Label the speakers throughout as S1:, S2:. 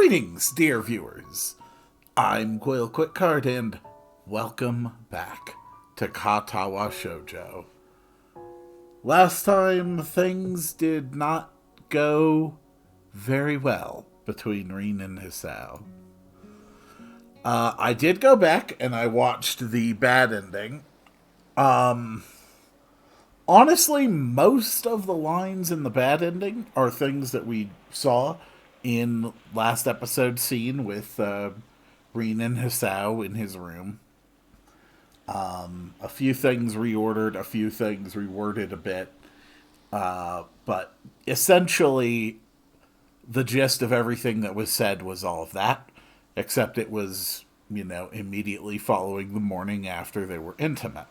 S1: Greetings, dear viewers. I'm Quill Quickcard, and welcome back to Katawa Shoujo. Last time, things did not go very well between Rin and Hisao. I did go back and I watched the bad ending. Honestly, most of the lines in the bad ending are things that we saw in last episode's scene with Rin and Hisao in his room. A few things reordered, a few things reworded a bit. But essentially, the gist of everything that was said was all of that, except it was, immediately following the morning after they were intimate.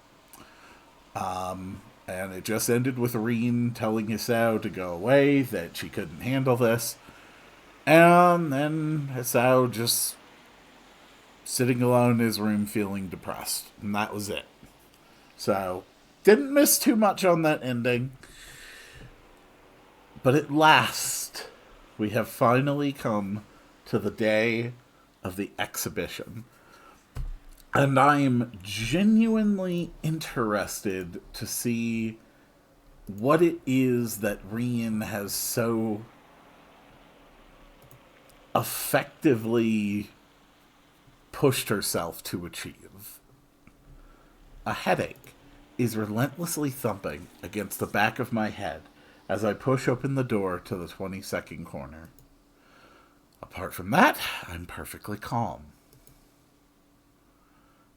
S1: And it just ended with Rin telling Hisao to go away, that she couldn't handle this. And then Hisao just sitting alone in his room feeling depressed. And that was it. So, didn't miss too much on that ending. But at last, we have finally come to the day of the exhibition. And I am genuinely interested to see what it is that Rin has so effectively pushed herself to achieve. A headache is relentlessly thumping against the back of my head as I push open the door to the 22nd corner. Apart from that, I'm perfectly calm.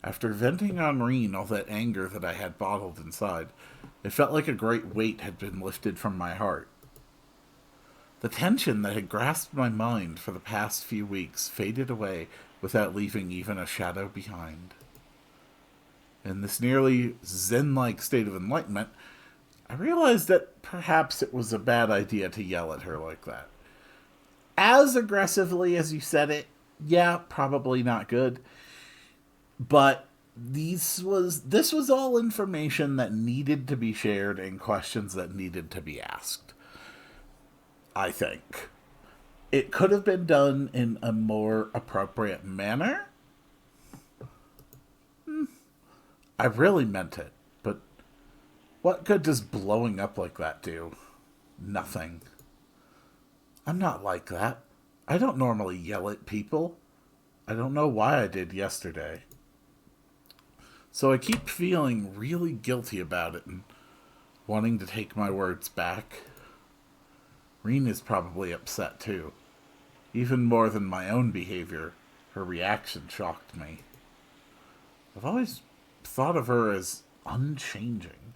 S1: After venting on Rin all that anger that I had bottled inside, it felt like a great weight had been lifted from my heart. The tension that had grasped my mind for the past few weeks faded away without leaving even a shadow behind. In this nearly zen-like state of enlightenment, I realized that perhaps it was a bad idea to yell at her like that. As aggressively as you said it, yeah, probably not good. But this was all information that needed to be shared and questions that needed to be asked. I think. It could have been done in a more appropriate manner. I really meant it, but what good does blowing up like that do? Nothing. I'm not like that. I don't normally yell at people. I don't know why I did yesterday. So I keep feeling really guilty about it and wanting to take my words back. Rin is probably upset too. Even more than my own behavior, her reaction shocked me. I've always thought of her as unchanging,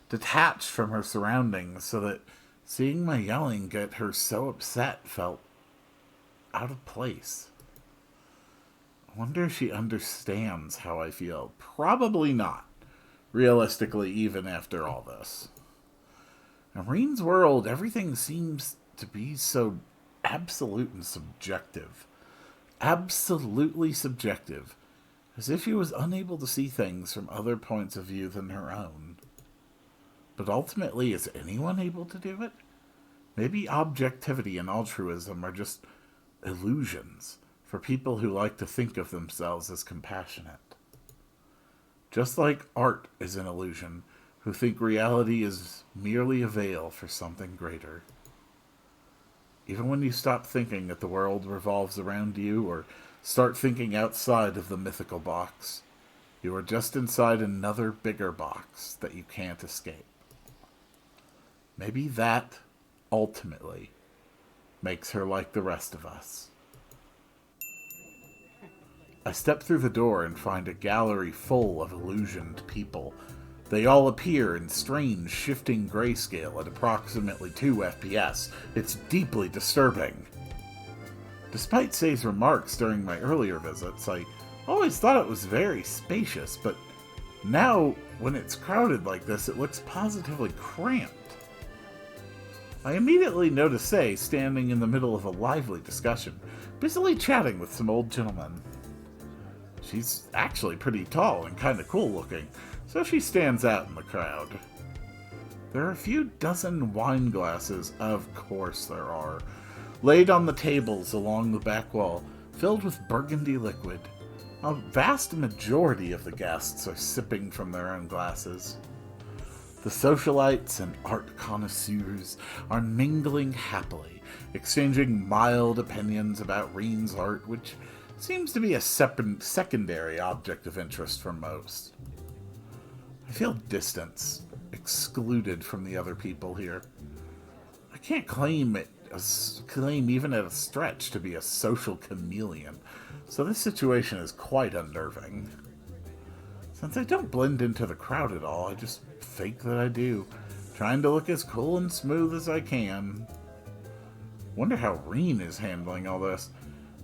S1: detached from her surroundings, so that seeing my yelling get her so upset felt out of place. I wonder if she understands how I feel. Probably not. Realistically, even after all this. In Rin's world, everything seems to be so absolute and subjective. Absolutely subjective. As if she was unable to see things from other points of view than her own. But ultimately, is anyone able to do it? Maybe objectivity and altruism are just illusions for people who like to think of themselves as compassionate. Just like art is an illusion, who think reality is merely a veil for something greater. Even when you stop thinking that the world revolves around you, or start thinking outside of the mythical box, you are just inside another bigger box that you can't escape. Maybe that, ultimately, makes her like the rest of us. I step through the door and find a gallery full of illusioned people. They all appear in strange, shifting grayscale at approximately 2 FPS. It's deeply disturbing. Despite Sei's remarks during my earlier visits, I always thought it was very spacious, but now, when it's crowded like this, it looks positively cramped. I immediately notice Sei standing in the middle of a lively discussion, busily chatting with some old gentlemen. She's actually pretty tall and kinda cool looking, so she stands out in the crowd. There are a few dozen wine glasses, of course there are, laid on the tables along the back wall, filled with burgundy liquid. A vast majority of the guests are sipping from their own glasses. The socialites and art connoisseurs are mingling happily, exchanging mild opinions about Reen's art, which seems to be a secondary object of interest for most. I feel distance, excluded from the other people here. I can't claim even at a stretch to be a social chameleon, so this situation is quite unnerving. Since I don't blend into the crowd at all, I just fake that I do, trying to look as cool and smooth as I can. Wonder how Reen is handling all this.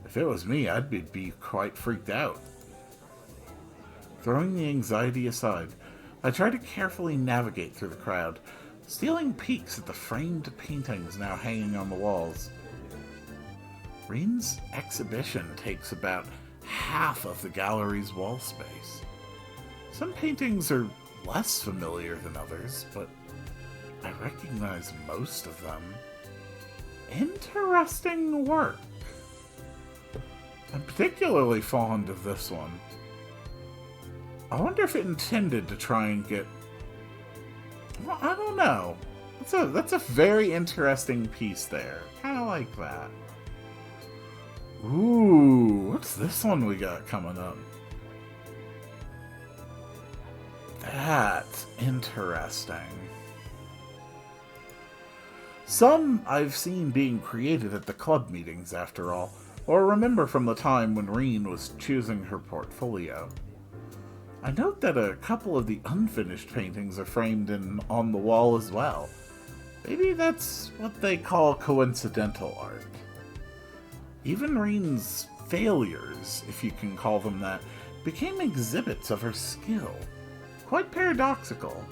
S1: If it was me, I'd be quite freaked out. Throwing the anxiety aside, I try to carefully navigate through the crowd, stealing peeks at the framed paintings now hanging on the walls. Reen's exhibition takes about half of the gallery's wall space. Some paintings are less familiar than others, but I recognize most of them. Interesting work. I'm particularly fond of this one. I wonder if it intended to try and get... Well, I don't know. That's a very interesting piece there. Kind of like that. Ooh, what's this one we got coming up? That's interesting. Some I've seen being created at the club meetings, after all, or remember from the time when Reen was choosing her portfolio. I note that a couple of the unfinished paintings are framed on the wall as well. Maybe that's what they call coincidental art. Even Reen's failures, if you can call them that, became exhibits of her skill. Quite paradoxical.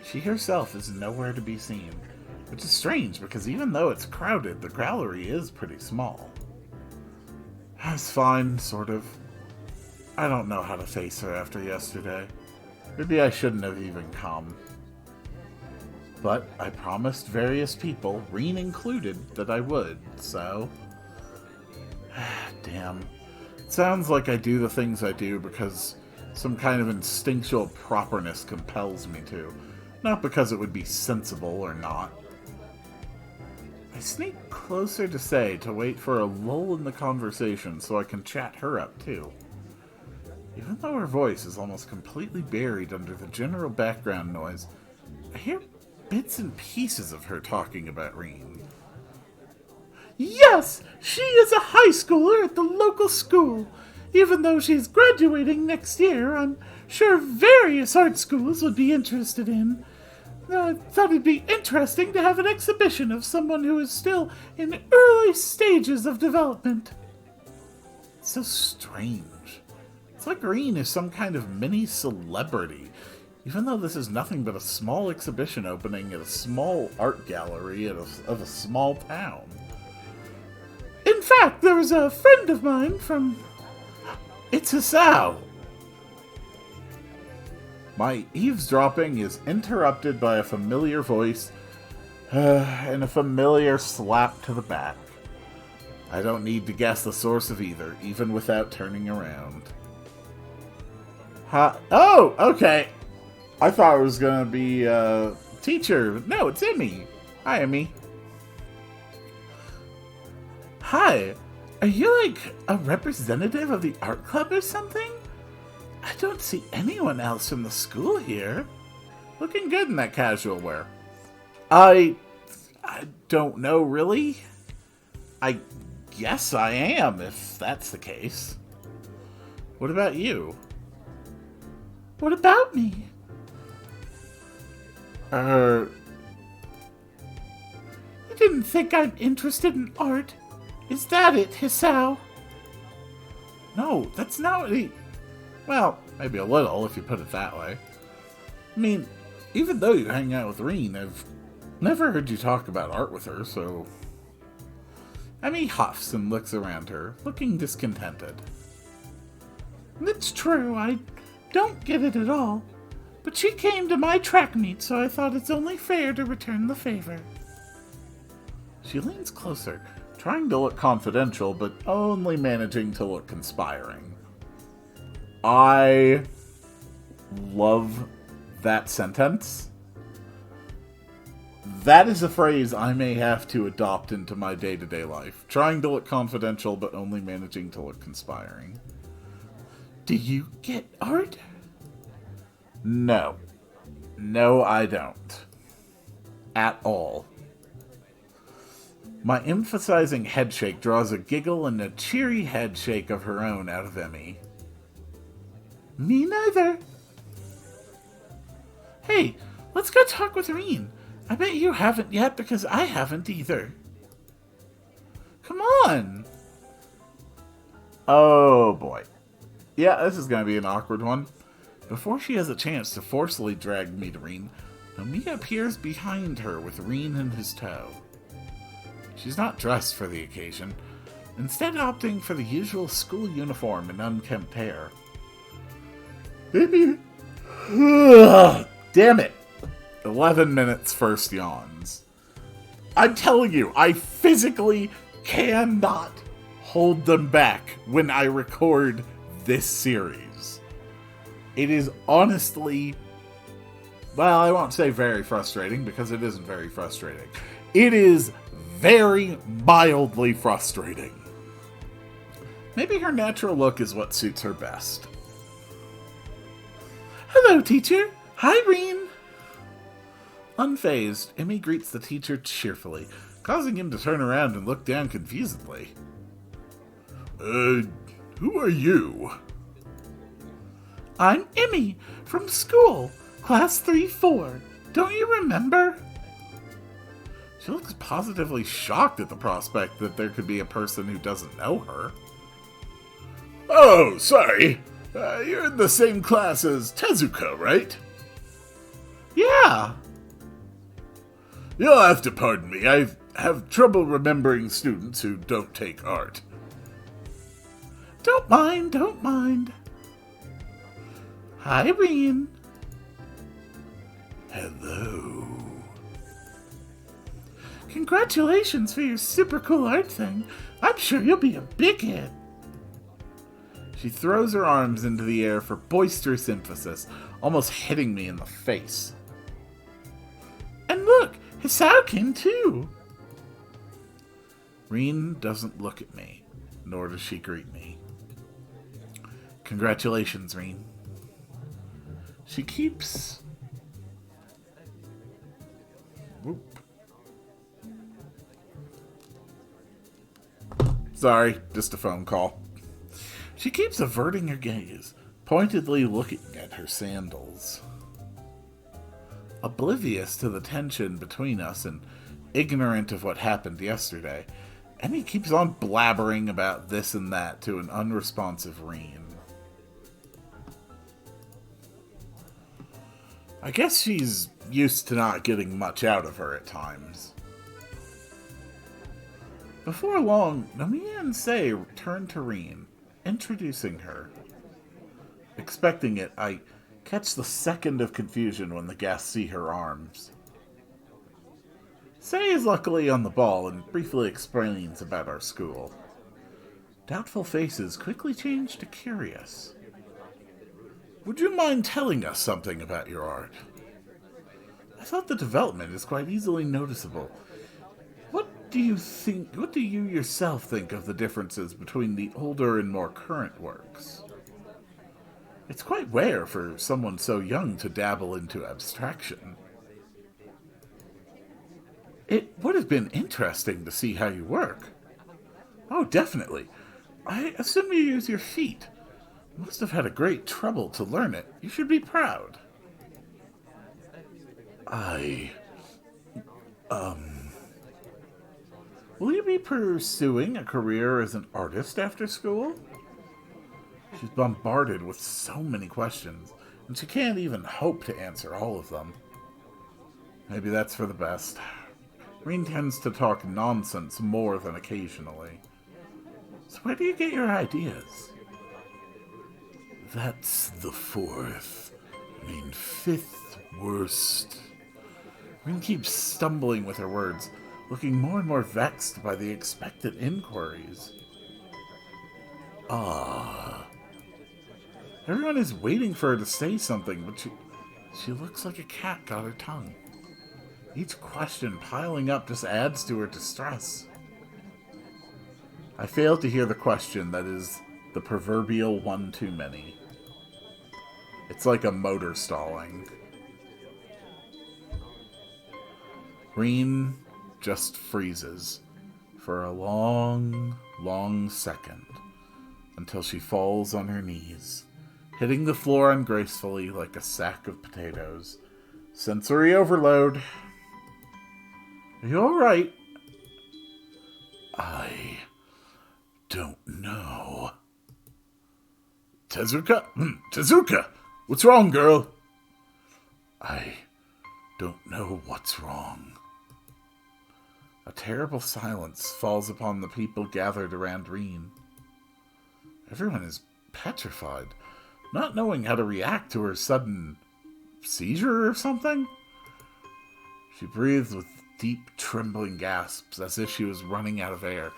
S1: She herself is nowhere to be seen, which is strange because even though it's crowded, the gallery is pretty small. That's fine, sort of. I don't know how to face her after yesterday. Maybe I shouldn't have even come. But I promised various people, Reen included, that I would, so... Damn. It sounds like I do the things I do because some kind of instinctual properness compels me to, not because it would be sensible or not. I sneak closer to Say to wait for a lull in the conversation so I can chat her up too. Even though her voice is almost completely buried under the general background noise, I hear bits and pieces of her talking about Reen. Yes, she is a high schooler at the local school. Even though she's graduating next year, I'm sure various art schools would be interested in. I thought it'd be interesting to have an exhibition of someone who is still in early stages of development. It's so strange. It's like Reen is some kind of mini celebrity, even though this is nothing but a small exhibition opening at a small art gallery of a small town. In fact, there was a friend of mine from... It's Hisao! My eavesdropping is interrupted by a familiar voice and a familiar slap to the back. I don't need to guess the source of either, even without turning around. Oh, okay. I thought it was going to be teacher. No, it's Emmy. Hi, Emmy. Hi. Are you like a representative of the art club or something? I don't see anyone else from the school here. Looking good in that casual wear. I don't know, really. I guess I am, if that's the case. What about you? What about me? You didn't think I'm interested in art? Is that it, Hisao? No, that's not what he... Well, maybe a little, if you put it that way. I mean, even though you hang out with Reen, I've never heard you talk about art with her, so... Emmy huffs and looks around her, looking discontented. It's true, I don't get it at all. But she came to my track meet, so I thought it's only fair to return the favor. She leans closer, trying to look confidential, but only managing to look conspiring. I love that sentence. That is a phrase I may have to adopt into my day-to-day life. Trying to look confidential, but only managing to look conspiring. Do you get art? No. No, I don't. At all. My emphasizing headshake draws a giggle and a cheery headshake of her own out of Emmy. Me neither. Hey, let's go talk with Reen. I bet you haven't yet because I haven't either. Come on. Oh boy. Yeah, this is going to be an awkward one. Before she has a chance to forcefully drag me to Reen, Nomiya appears behind her with Reen in his tow. She's not dressed for the occasion, instead opting for the usual school uniform and unkempt hair. Damn it! 11 minutes first yawns. I'm telling you, I physically cannot hold them back when I record this series. It is honestly, well, I won't say very frustrating because it isn't very frustrating. It is very mildly frustrating. Maybe her natural look is what suits her best. Hello, teacher. Hi, Reen. Unfazed, Emmy greets the teacher cheerfully, causing him to turn around and look down confusedly. Who are you? I'm Emmy, from school, class 3-4. Don't you remember? She looks positively shocked at the prospect that there could be a person who doesn't know her. Oh, sorry. You're in the same class as Tezuka, right? Yeah. You'll have to pardon me. I have trouble remembering students who don't take art. Don't mind, don't mind. Hi, Reen. Hello. Congratulations for your super cool art thing. I'm sure you'll be a big hit. She throws her arms into the air for boisterous emphasis, almost hitting me in the face. And look, Hisao can too. Reen doesn't look at me, nor does she greet me. Congratulations, Reen. She keeps... Whoop. Sorry, just a phone call. She keeps averting her gaze, pointedly looking at her sandals. Oblivious to the tension between us and ignorant of what happened yesterday, Emmy keeps on blabbering about this and that to an unresponsive Reen. I guess she's used to not getting much out of her at times. Before long, Nomiya and Sei return to Reen, introducing her. Expecting it, I catch the second of confusion when the guests see her arms. Sei is luckily on the ball and briefly explains about our school. Doubtful faces quickly change to curious. Would you mind telling us something about your art? I thought the development is quite easily noticeable. What do you yourself think of the differences between the older and more current works? It's quite rare for someone so young to dabble into abstraction. It would have been interesting to see how you work. Oh, definitely. I assume you use your feet. You must have had a great trouble to learn it. You should be proud. Will you be pursuing a career as an artist after school? She's bombarded with so many questions, and she can't even hope to answer all of them. Maybe that's for the best. Reen tends to talk nonsense more than occasionally. So where do you get your ideas? That's the fifth worst. Reen keeps stumbling with her words, looking more and more vexed by the expected inquiries. Ah. Everyone is waiting for her to say something, but she looks like a cat got her tongue. Each question piling up just adds to her distress. I fail to hear the question that is the proverbial one too many. It's like a motor stalling. Reen just freezes for a long, long second until she falls on her knees, hitting the floor ungracefully like a sack of potatoes. Sensory overload. Are you alright? I don't know. Tezuka? Tezuka! What's wrong, girl? I don't know what's wrong. A terrible silence falls upon the people gathered around Reen. Everyone is petrified, not knowing how to react to her sudden seizure or something. She breathed with deep, trembling gasps as if she was running out of air,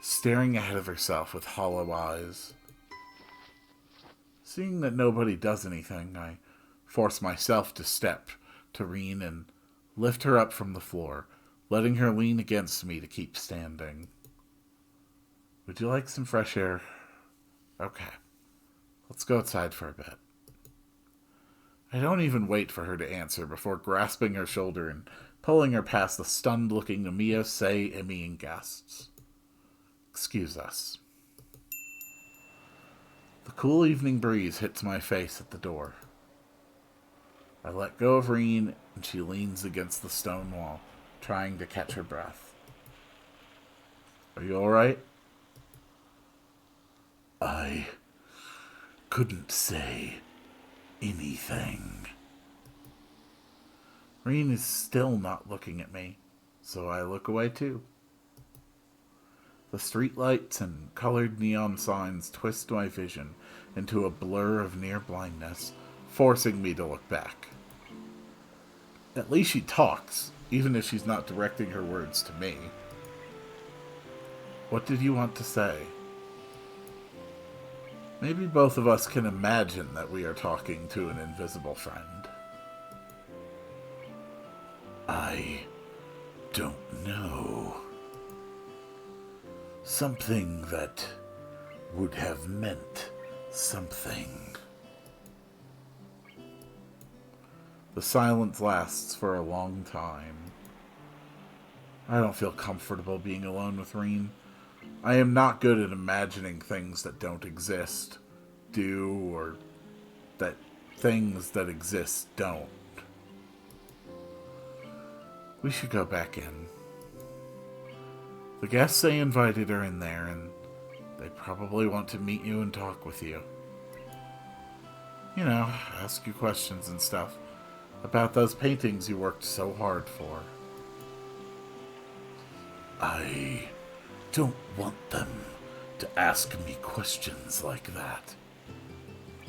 S1: staring ahead of herself with hollow eyes. Seeing that nobody does anything, I force myself to step to Reen and lift her up from the floor, letting her lean against me to keep standing. Would you like some fresh air? Okay. Let's go outside for a bit. I don't even wait for her to answer before grasping her shoulder and pulling her past the stunned-looking Nomiya, Sei, Emmy, and guests. Excuse us. The cool evening breeze hits my face at the door. I let go of Reen, and she leans against the stone wall, trying to catch her breath. Are you alright? I couldn't say anything. Reen is still not looking at me, so I look away too. The streetlights and colored neon signs twist my vision into a blur of near blindness, forcing me to look back. At least she talks, even if she's not directing her words to me. What did you want to say? Maybe both of us can imagine that we are talking to an invisible friend. I don't know. Something that would have meant something. The silence lasts for a long time. I don't feel comfortable being alone with Reen. I am not good at imagining things that don't exist, do, or that things that exist don't. We should go back in. The guests say invited her in there, and they probably want to meet you and talk with you. You know, ask you questions and stuff about those paintings you worked so hard for. I don't want them to ask me questions like that.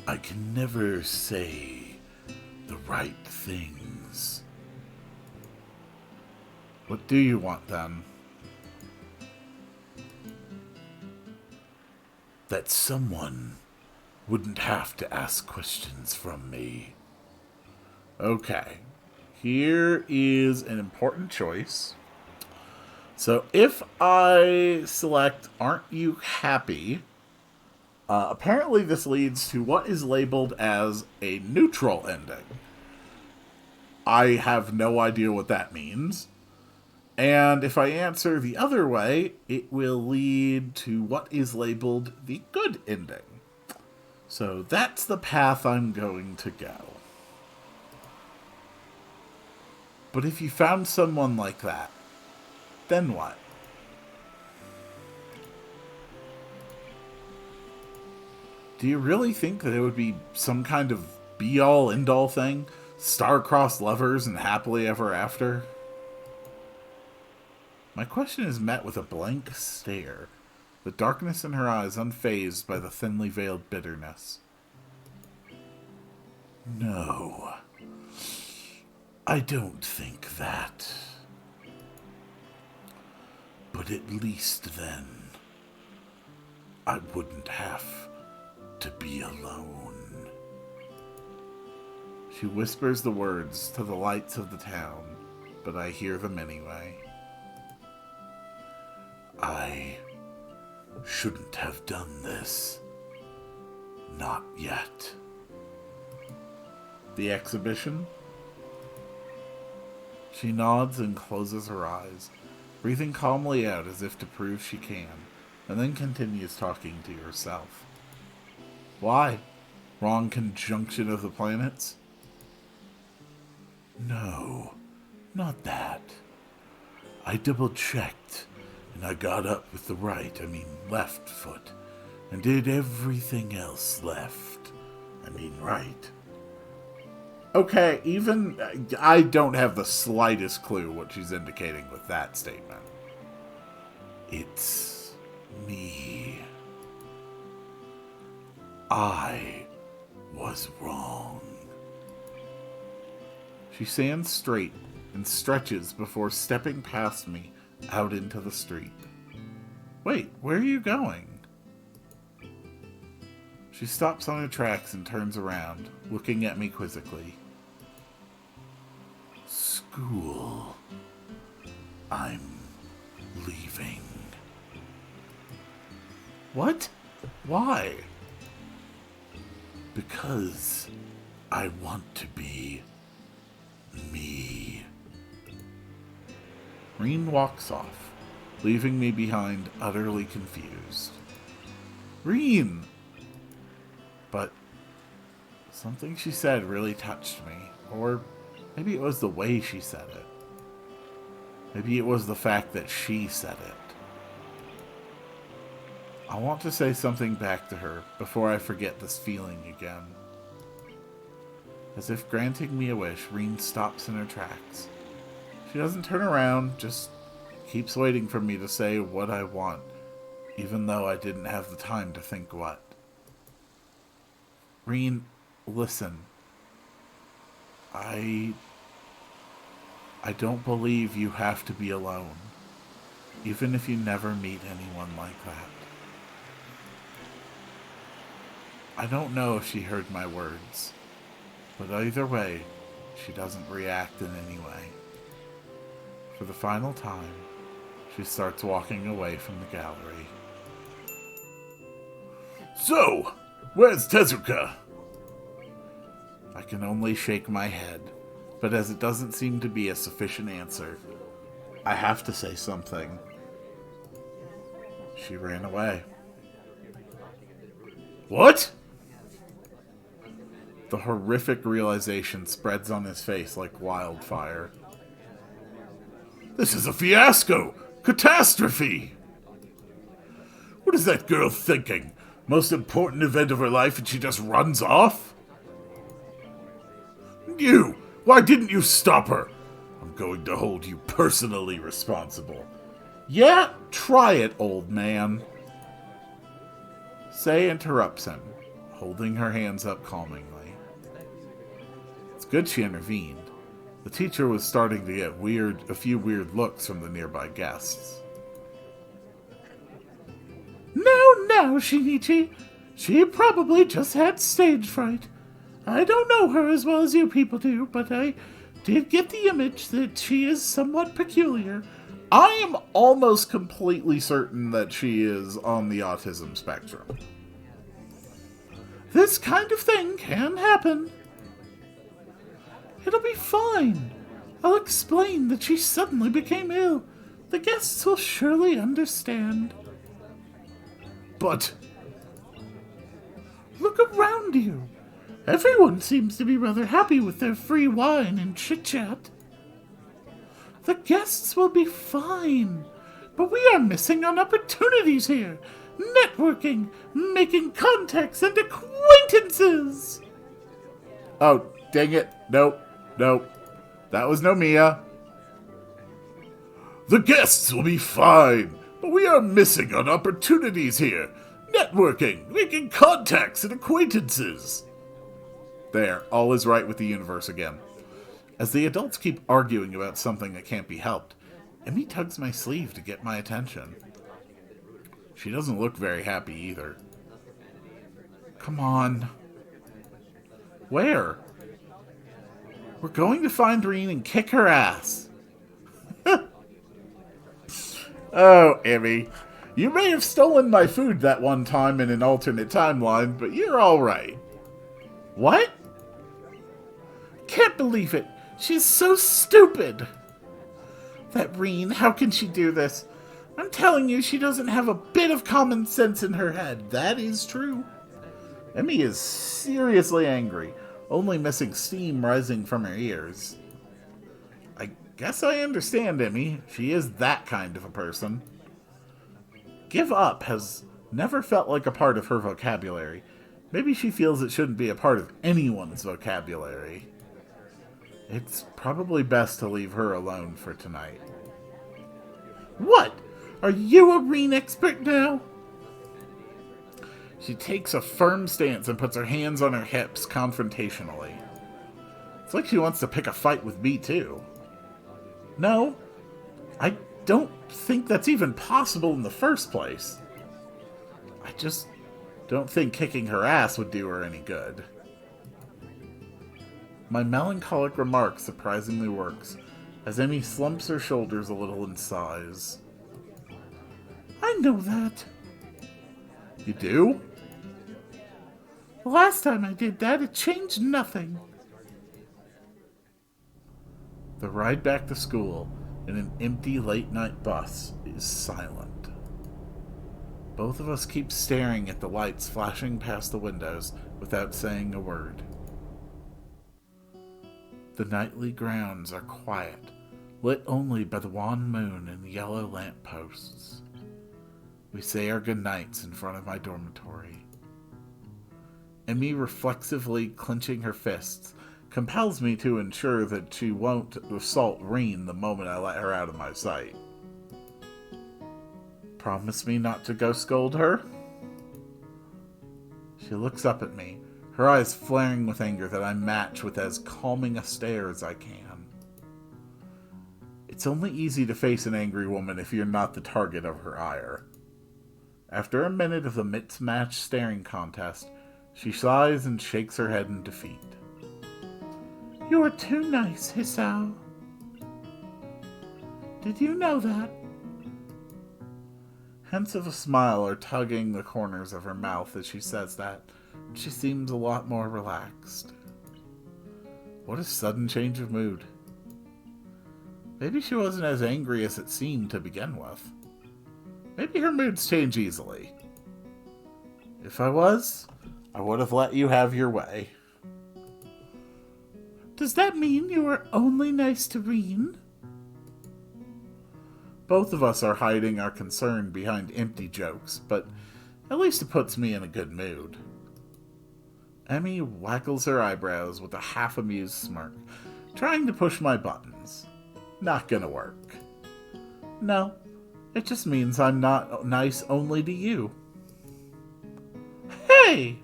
S1: I can never say the right things. What do you want, then? That someone wouldn't have to ask questions from me. Okay. Here is an important choice. So if I select Aren't You Happy, apparently this leads to what is labeled as a neutral ending. I have no idea what that means. And if I answer the other way, it will lead to what is labeled the good ending. So that's the path I'm going to go. But if you found someone like that, then what? Do you really think that it would be some kind of be-all, end-all thing? Star-crossed lovers and happily ever after? My question is met with a blank stare, the darkness in her eyes unfazed by the thinly veiled bitterness. No, I don't think that. But at least then, I wouldn't have to be alone. She whispers the words to the lights of the town, but I hear them anyway. I shouldn't have done this. Not yet. The exhibition? She nods and closes her eyes, breathing calmly out as if to prove she can, and then continues talking to herself. Why? Wrong conjunction of the planets? No, not that. I double-checked, and I got up with the left foot, and did everything else right. Okay, even I don't have the slightest clue what she's indicating with that statement. It's me. I was wrong. She stands straight and stretches before stepping past me out into the street. Wait, where are you going? She stops on her tracks and turns around, looking at me quizzically. School. I'm leaving. What? Why? Because I want to be me. Reen walks off, leaving me behind utterly confused. Reen! But something she said really touched me. Or maybe it was the way she said it. Maybe it was the fact that she said it. I want to say something back to her before I forget this feeling again. As if granting me a wish, Reen stops in her tracks. She doesn't turn around, just keeps waiting for me to say what I want, even though I didn't have the time to think what. Reen, listen. I don't believe you have to be alone, even if you never meet anyone like that. I don't know if she heard my words, but either way, she doesn't react in any way. For the final time, she starts walking away from the gallery. So, where's Tezuka? I can only shake my head, but as it doesn't seem to be a sufficient answer, I have to say something. She ran away. What? The horrific realization spreads on his face like wildfire. This is a fiasco! Catastrophe! What is that girl thinking? Most important event of her life and she just runs off? You! Why didn't you stop her? I'm going to hold you personally responsible. Yeah, try it, old man. Sei interrupts him, holding her hands up calmingly. It's good she intervened. The teacher was starting to get a few weird looks from the nearby guests. No, Shinichi. She probably just had stage fright. I don't know her as well as you people do, but I did get the image that she is somewhat peculiar. I am almost completely certain that she is on the autism spectrum. This kind of thing can happen. It'll be fine. I'll explain that she suddenly became ill. The guests will surely understand. But look around you. Everyone seems to be rather happy with their free wine and chit-chat. The guests will be fine, but we are missing on opportunities here. Networking, making contacts and acquaintances. Oh, dang it. Nope. That was no Mia. The guests will be fine, but we are missing on opportunities here. Networking, making contacts and acquaintances. There, all is right with the universe again. As the adults keep arguing about something that can't be helped, Emmy tugs my sleeve to get my attention. She doesn't look very happy either. Come on. Where? We're going to find Reen and kick her ass. Oh, Emmy. You may have stolen my food that one time in an alternate timeline, but you're alright. What? Can't believe it. She's so stupid. That Reen, how can she do this? I'm telling you, she doesn't have a bit of common sense in her head. That is true. Emmy is seriously angry, only missing steam rising from her ears. I guess I understand Emmy. She is that kind of a person. Give up has never felt like a part of her vocabulary. Maybe she feels it shouldn't be a part of anyone's vocabulary. It's probably best to leave her alone for tonight. What? Are you a Reen expert now? She takes a firm stance and puts her hands on her hips confrontationally. It's like she wants to pick a fight with me, too. No, I don't think that's even possible in the first place. I just don't think kicking her ass would do her any good. My melancholic remark surprisingly works, as Emmy slumps her shoulders a little and sighs. I know that. You do? The last time I did that, it changed nothing. The ride back to school in an empty late-night bus is silent. Both of us keep staring at the lights flashing past the windows without saying a word. The nightly grounds are quiet, lit only by the wan moon and yellow lampposts. We say our goodnights in front of my dormitory. Emmy, reflexively clenching her fists, compels me to ensure that she won't assault Reen the moment I let her out of my sight. Promise me not to go scold her? She looks up at me, her eyes flaring with anger that I match with as calming a stare as I can. It's only easy to face an angry woman if you're not the target of her ire. After a minute of the mismatched staring contest, she sighs and shakes her head in defeat. You're too nice, Hisao. Did you know that? Hints of a smile are tugging the corners of her mouth as she says that. She seems a lot more relaxed. What a sudden change of mood. Maybe she wasn't as angry as it seemed to begin with. Maybe her moods change easily. If I was, I would have let you have your way. Does that mean you are only nice to Reen? Both of us are hiding our concern behind empty jokes, but at least it puts me in a good mood. Emmy waggles her eyebrows with a half-amused smirk, trying to push my buttons. Not gonna work. No, it just means I'm not nice only to you. Hey!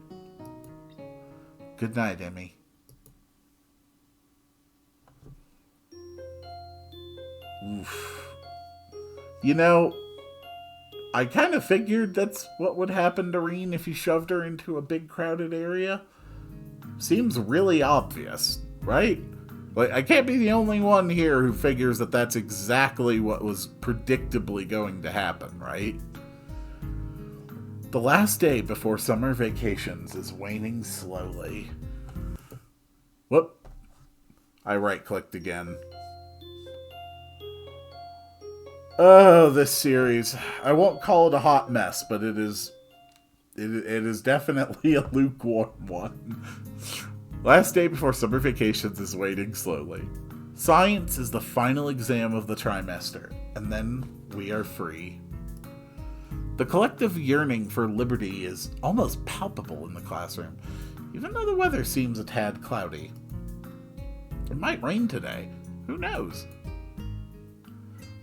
S1: Good night, Emmy. Oof. You know, I kind of figured that's what would happen to Reen if you shoved her into a big crowded area. Seems really obvious, right? Like, I can't be the only one here who figures that that's exactly what was predictably going to happen, right? The last day before summer vacations is waning slowly. Whoop. I right-clicked again. Oh, this series. I won't call it a hot mess, but it is definitely a lukewarm one. Last day before summer vacations is waning slowly. Science is the final exam of the trimester, and then we are free. The collective yearning for liberty is almost palpable in the classroom, even though the weather seems a tad cloudy. It might rain today. Who knows?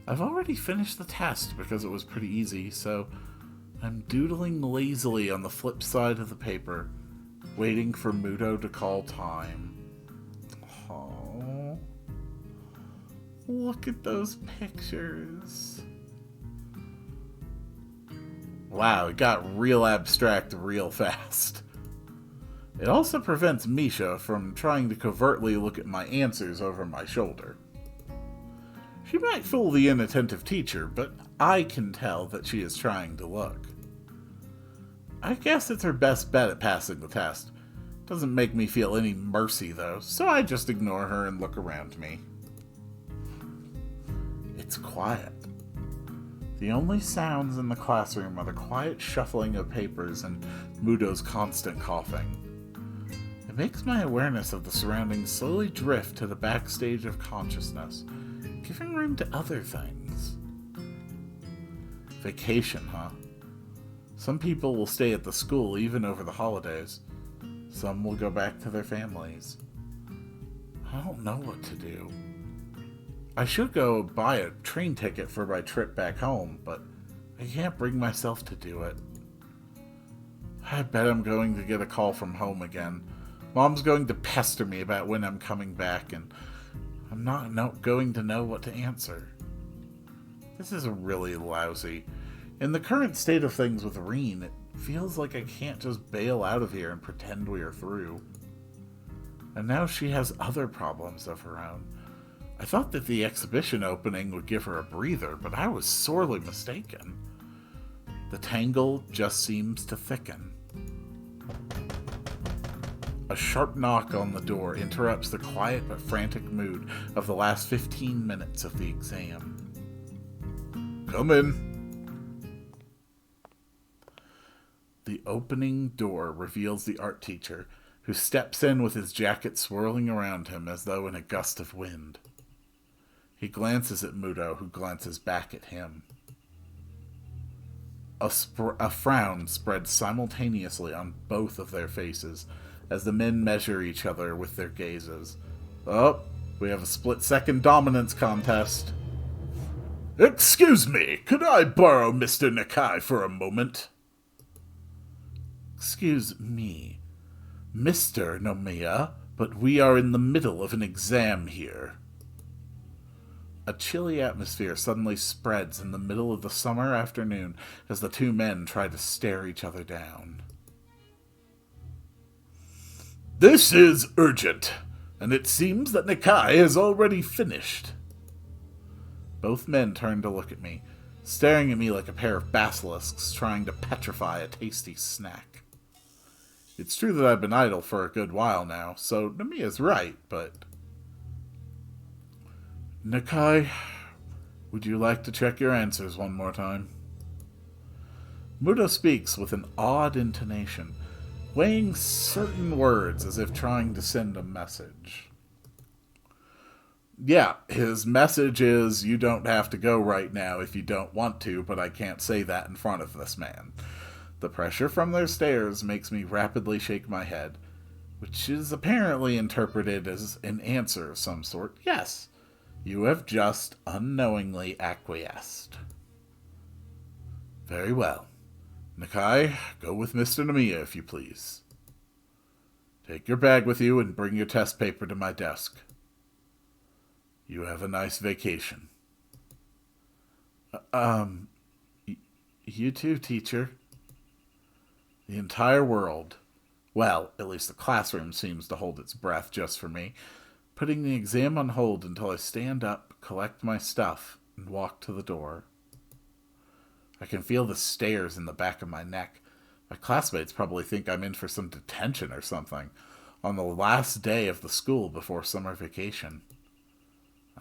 S1: I've already finished the test because it was pretty easy, so I'm doodling lazily on the flip side of the paper, waiting for Muto to call time. Oh, Look at those pictures. Wow, it got real abstract real fast. It also prevents Misha from trying to covertly look at my answers over my shoulder. She might fool the inattentive teacher, but I can tell that she is trying to look. I guess it's her best bet at passing the test. Doesn't make me feel any mercy, though, so I just ignore her and look around me. It's quiet. The only sounds in the classroom are the quiet shuffling of papers and Mudo's constant coughing. It makes my awareness of the surroundings slowly drift to the backstage of consciousness, giving room to other things. Vacation, huh? Some people will stay at the school even over the holidays. Some will go back to their families. I don't know what to do. I should go buy a train ticket for my trip back home, but I can't bring myself to do it. I bet I'm going to get a call from home again. Mom's going to pester me about when I'm coming back, and I'm not going to know what to answer. This is really lousy. In the current state of things with Reen, it feels like I can't just bail out of here and pretend we are through. And now she has other problems of her own. I thought that the exhibition opening would give her a breather, but I was sorely mistaken. The tangle just seems to thicken. A sharp knock on the door interrupts the quiet but frantic mood of the last 15 minutes of the exam. Come in. The opening door reveals the art teacher, who steps in with his jacket swirling around him as though in a gust of wind. He glances at Mudo, who glances back at him. A frown spreads simultaneously on both of their faces as the men measure each other with their gazes. Oh, we have a split-second dominance contest. Excuse me, could I borrow Mr. Nakai for a moment? Excuse me, Mr. Nomiya, but we are in the middle of an exam here. A chilly atmosphere suddenly spreads in the middle of the summer afternoon as the two men try to stare each other down. This is urgent, and it seems that Nakai has already finished. Both men turn to look at me, staring at me like a pair of basilisks trying to petrify a tasty snack. It's true that I've been idle for a good while now, so Nomiya's right, but... Nakai, would you like to check your answers one more time? Mudo speaks with an odd intonation, weighing certain words as if trying to send a message. Yeah, his message is, you don't have to go right now if you don't want to, but I can't say that in front of this man. The pressure from their stares makes me rapidly shake my head, which is apparently interpreted as an answer of some sort. Yes, you have just unknowingly acquiesced. Very well. Nakai, go with Mr. Nomiya, if you please. Take your bag with you and bring your test paper to my desk. You have a nice vacation. You too, teacher. The entire world, well, at least the classroom seems to hold its breath just for me, putting the exam on hold until I stand up, collect my stuff, and walk to the door. I can feel the stares in the back of my neck. My classmates probably think I'm in for some detention or something, on the last day of the school before summer vacation.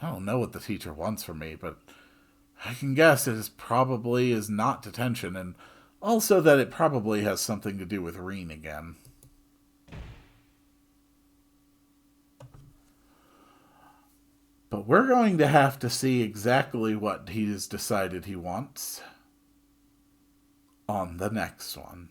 S1: I don't know what the teacher wants from me, but I can guess it probably is not detention, and also that it probably has something to do with Reen again. But we're going to have to see exactly what he has decided he wants on the next one.